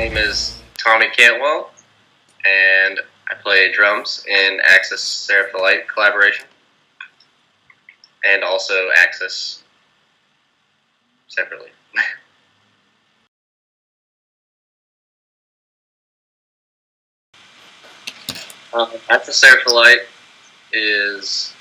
name is Tommy Cantwell, and I play drums in Axis SERAPH the Light collaboration, and also Axis separately. Axis SERAPH the Light is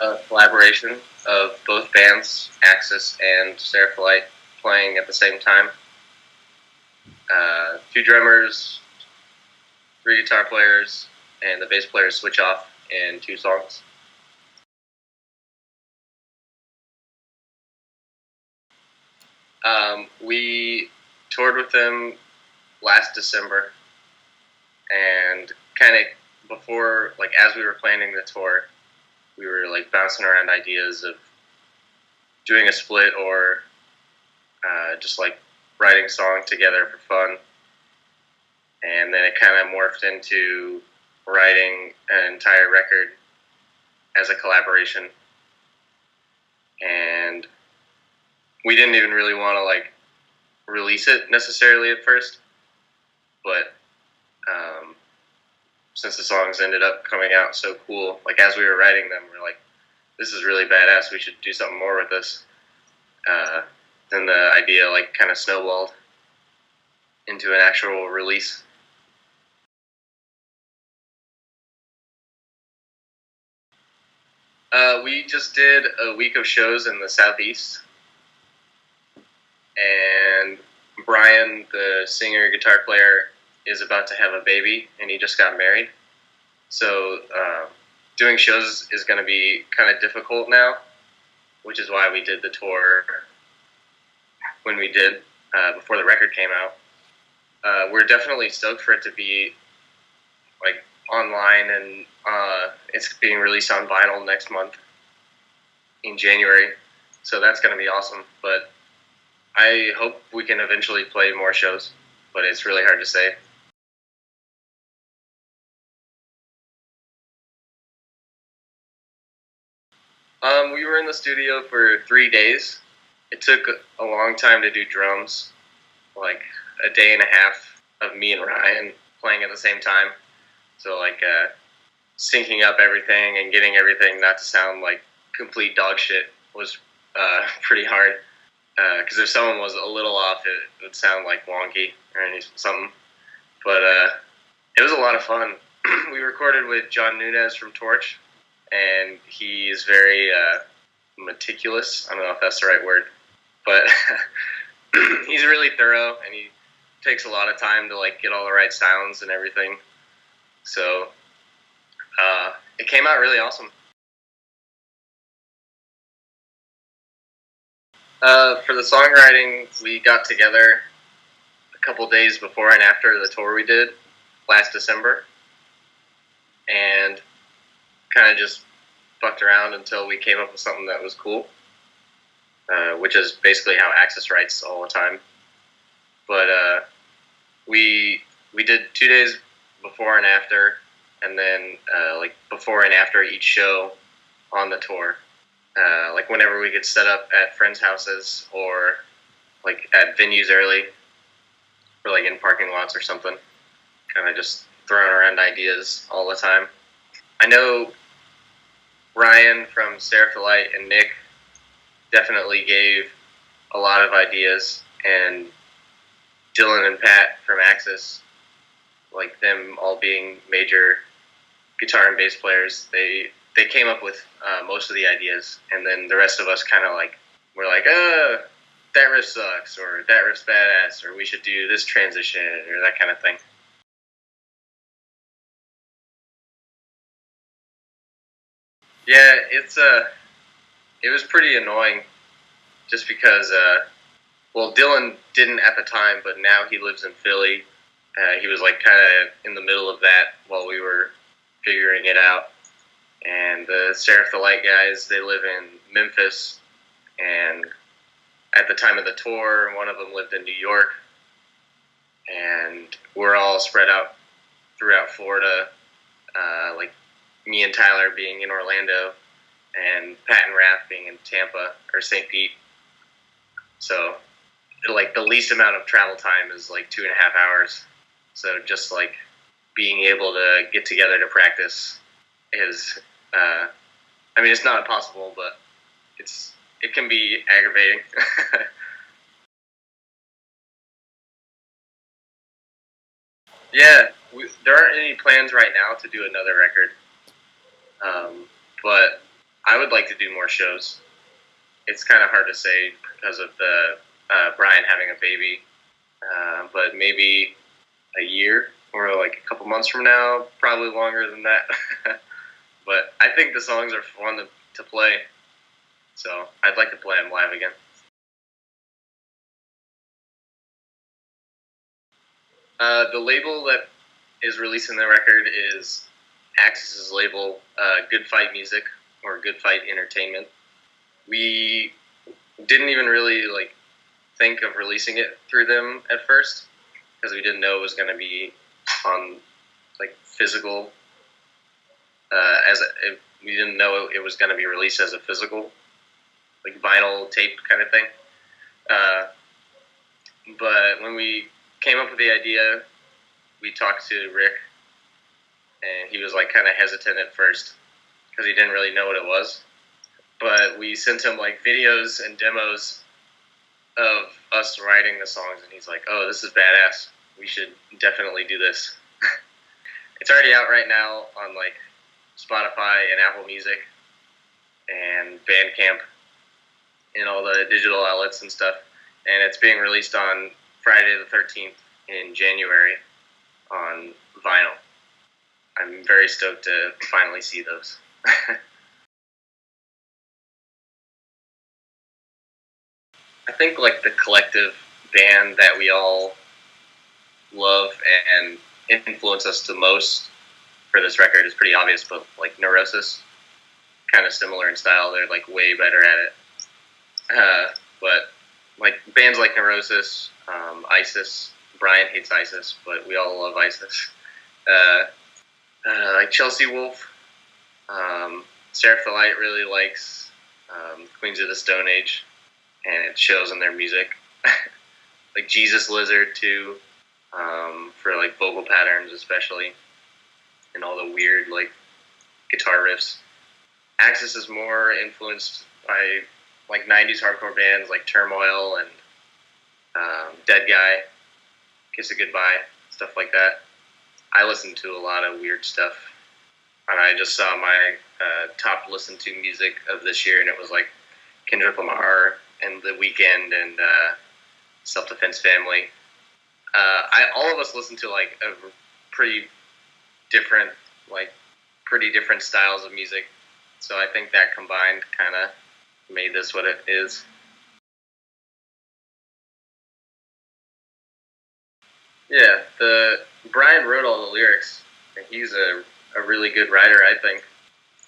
a collaboration of both bands, Axis and SERAPH the Light, playing at the same time. 2 drummers, 3 guitar players, and the bass players switch off in 2 songs. We toured with them last December, and kind of before, like as we were planning the tour, we were like bouncing around ideas of doing a split or just like writing a song together for fun. And then it kind of morphed into writing an entire record as a collaboration. And we didn't even really want to like release it necessarily at first, but since the songs ended up coming out so cool, like as we were writing them, we're like, this is really badass, we should do something more with this. Then the idea like kind of snowballed into an actual release. We just did a week of shows in the Southeast, and Brian, the singer guitar player, is about to have a baby, and he just got married. So doing shows is going to be kind of difficult now, which is why we did the tour when we did before the record came out. We're definitely stoked for it to be like online, and it's being released on vinyl next month in January, so that's going to be awesome. But I hope we can eventually play more shows, but it's really hard to say. We were in the studio for 3 days. It took a long time to do drums, like a day and a half of me and Ryan playing at the same time. So like syncing up everything and getting everything not to sound like complete dog shit was pretty hard. Because if someone was a little off, it would sound like wonky or something. But it was a lot of fun. We recorded with John Nunez from Torch, and he's very meticulous. I don't know if that's the right word, but he's really thorough, and he takes a lot of time to like get all the right sounds and everything. So it came out really awesome. For the songwriting, we got together a couple days before and after the tour we did last December, and kind of just fucked around until we came up with something that was cool, which is basically how Axis writes all the time. But we did 2 days before and after, and then like before and after each show on the tour. Like whenever we could set up at friends' houses or like at venues early, or like in parking lots or something. Kind of just throwing around ideas all the time. I know Ryan from SERAPH the Light and Nick definitely gave a lot of ideas, and Dylan and Pat from Axis, like them all being major guitar and bass players, they came up with most of the ideas, and then the rest of us kind of like, we're like, that riff sucks, or that riff's badass, or we should do this transition, or that kind of thing. Yeah, it was pretty annoying, just because, well, Dylan didn't at the time, but now he lives in Philly. He was like kind of in the middle of that while we were figuring it out. And the SERAPH the Light guys, they live in Memphis, and at the time of the tour, one of them lived in New York, and we're all spread out throughout Florida, like me and Tyler being in Orlando, and Pat and Raph being in Tampa or St. Pete. So like the least amount of travel time is like 2.5 hours. So just like being able to get together to practice is, I mean, it's not impossible, but it can be aggravating. Yeah, there aren't any plans right now to do another record, but I would like to do more shows. It's kind of hard to say because of the Brian having a baby, but maybe a year or like a couple months from now, probably longer than that. But I think the songs are fun to play, so I'd like to play them live again. The label that is releasing the record is Axis's label, Good Fight Music or Good Fight Entertainment. We didn't even really like think of releasing it through them at first because we didn't know it was going to be on like physical. We didn't know it was going to be released as a physical, like vinyl tape kind of thing. But when we came up with the idea, we talked to Rick, and he was like kind of hesitant at first because he didn't really know what it was. But we sent him like videos and demos of us writing the songs, and he's like, "Oh, this is badass. We should definitely do this." It's already out right now on like Spotify and Apple Music and Bandcamp and all the digital outlets and stuff. And it's being released on Friday the 13th in January on vinyl. I'm very stoked to finally see those. I think like the collective band that we all love and influence us the most for this record is pretty obvious, but like Neurosis, kind of similar in style. They're like way better at it. But like bands like Neurosis, ISIS. Brian hates ISIS, but we all love ISIS. Like Chelsea Wolf, SERAPH the Light really likes Queens of the Stone Age, and it shows in their music. Like Jesus Lizard too, for like vocal patterns especially, and all the weird like guitar riffs. Axis is more influenced by like 90s hardcore bands like Turmoil and Dead Guy, Kiss It Goodbye, stuff like that. I listen to a lot of weird stuff, and I just saw my top listened to music of this year, and it was like Kendrick Lamar and The Weeknd and Self Defense Family. All of us listen to like a pretty different, like pretty different styles of music, so I think that combined kind of made this what it is. Yeah, the Brian wrote all the lyrics, and he's a really good writer, I think.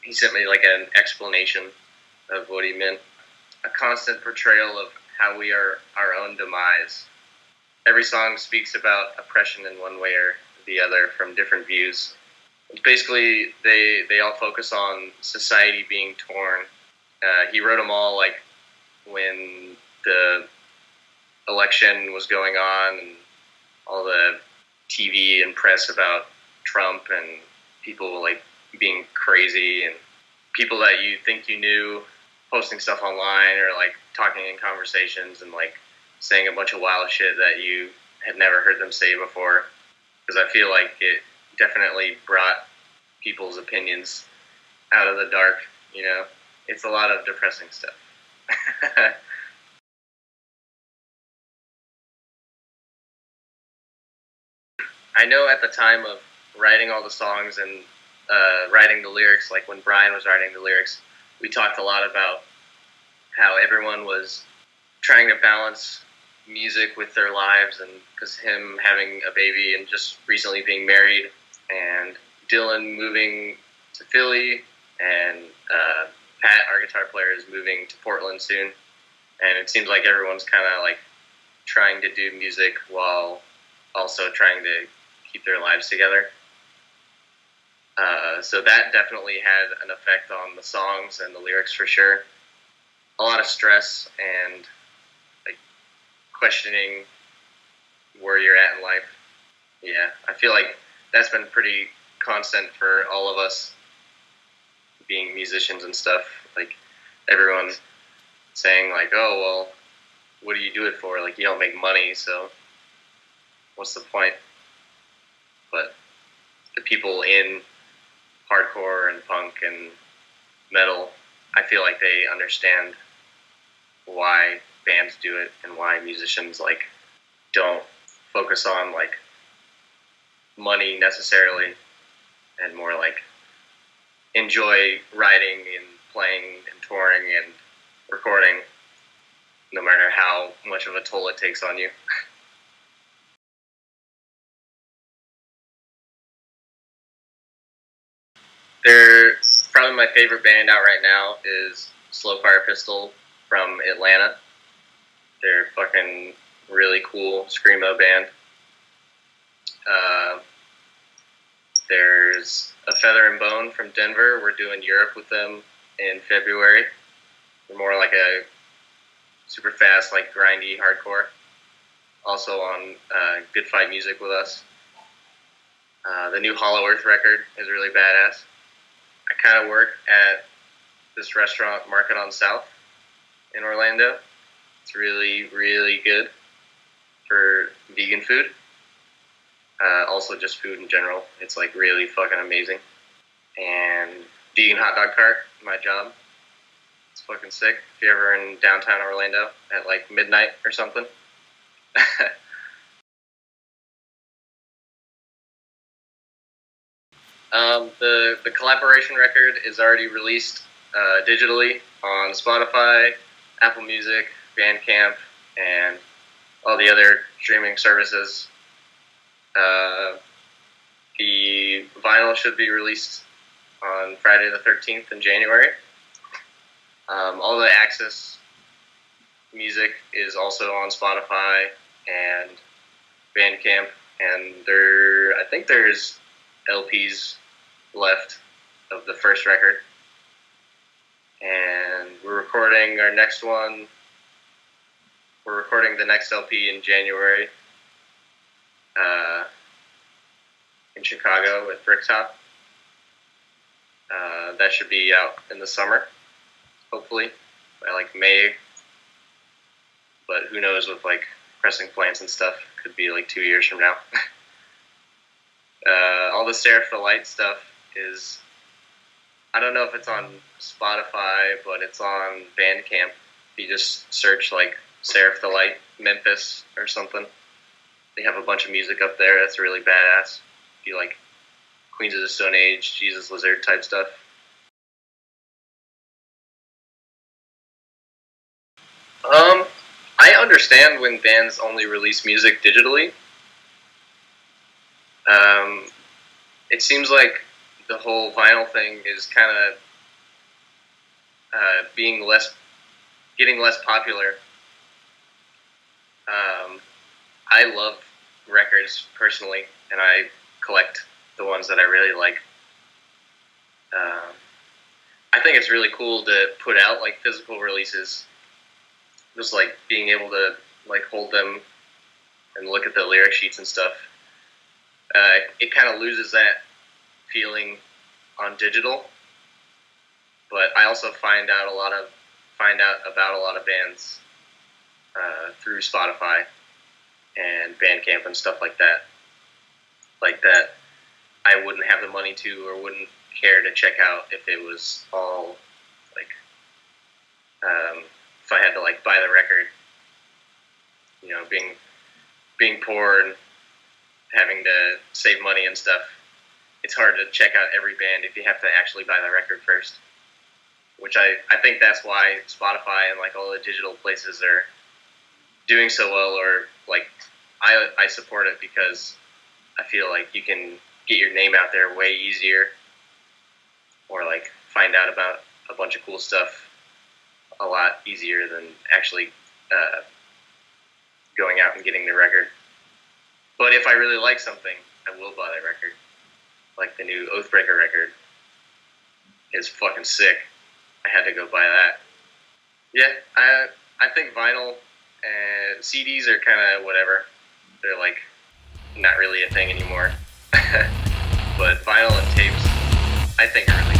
He sent me like an explanation of what he meant. A constant portrayal of how we are our own demise. Every song speaks about oppression in one way or the other from different views. Basically, they all focus on society being torn. He wrote them all like when the election was going on and all the TV and press about Trump and people like being crazy and people that you think you knew posting stuff online or like talking in conversations and like saying a bunch of wild shit that you had never heard them say before. Because I feel like it definitely brought people's opinions out of the dark, you know? It's a lot of depressing stuff. I know at the time of writing all the songs and writing the lyrics, like when Brian was writing the lyrics, we talked a lot about how everyone was trying to balance music with their lives, and because him having a baby and just recently being married, and Dylan moving to Philly, and Pat, our guitar player, is moving to Portland soon, and it seems like everyone's kind of like trying to do music while also trying to keep their lives together. So that definitely had an effect on the songs and the lyrics for sure. A lot of stress and like questioning where you're at in life. Yeah, I feel like that's been pretty constant for all of us being musicians and stuff. Like everyone saying like, oh, well, what do you do it for? Like you don't make money, so what's the point? But the people in hardcore and punk and metal, I feel like they understand why bands do it and why musicians like don't focus on like money necessarily and more like enjoy writing and playing and touring and recording no matter how much of a toll it takes on you. They're probably my favorite band out right now is Slow Fire Pistol from Atlanta. They're fucking really cool screamo band. Uh, there's A Feather and Bone from Denver. We're doing Europe with them in February. We're more like a super fast, like grindy hardcore. Also on Good Fight Music with us. The new Hollow Earth record is really badass. I kind of work at this restaurant, Market on South, in Orlando. It's really, really good for vegan food. Also just food in general. It's like really fucking amazing. And vegan hot dog cart, my job. It's fucking sick. If you're ever in downtown Orlando at like midnight or something. The collaboration record is already released digitally on Spotify, Apple Music, Bandcamp, and all the other streaming services. The vinyl should be released on Friday the 13th in January. All the Access music is also on Spotify and Bandcamp, and I think there's LPs left of the first record. And we're recording our next one. We're recording the next LP in January in Chicago at Bricktop. That should be out in the summer, hopefully, by like May. But who knows with like pressing plants and stuff. Could be like 2 years from now. All the SERAPH the Light stuff is, I don't know if it's on Spotify, but it's on Bandcamp. If you just search like SERAPH the Light Memphis or something, they have a bunch of music up there that's really badass. If you like Queens of the Stone Age, Jesus Lizard type stuff. I understand when bands only release music digitally. It seems like the whole vinyl thing is kind of getting less popular. I love records personally, and I collect the ones that I really like. I think it's really cool to put out like physical releases. Just like being able to like hold them and look at the lyric sheets and stuff. It kind of loses that feeling on digital, but I also find out about a lot of bands through Spotify and Bandcamp and stuff like that I wouldn't have the money to or wouldn't care to check out if it was all like if I had to like buy the record, you know, being poor and having to save money and stuff. It's hard to check out every band if you have to actually buy the record first. Which I think that's why Spotify and like all the digital places are doing so well, or like I support it because I feel like you can get your name out there way easier, or like find out about a bunch of cool stuff a lot easier than actually going out and getting the record. But if I really like something, I will buy that record. Like the new Oathbreaker record is fucking sick. I had to go buy that. Yeah, I think vinyl And CDs are kind of whatever. They're like not really a thing anymore. But vinyl and tapes, I think, are really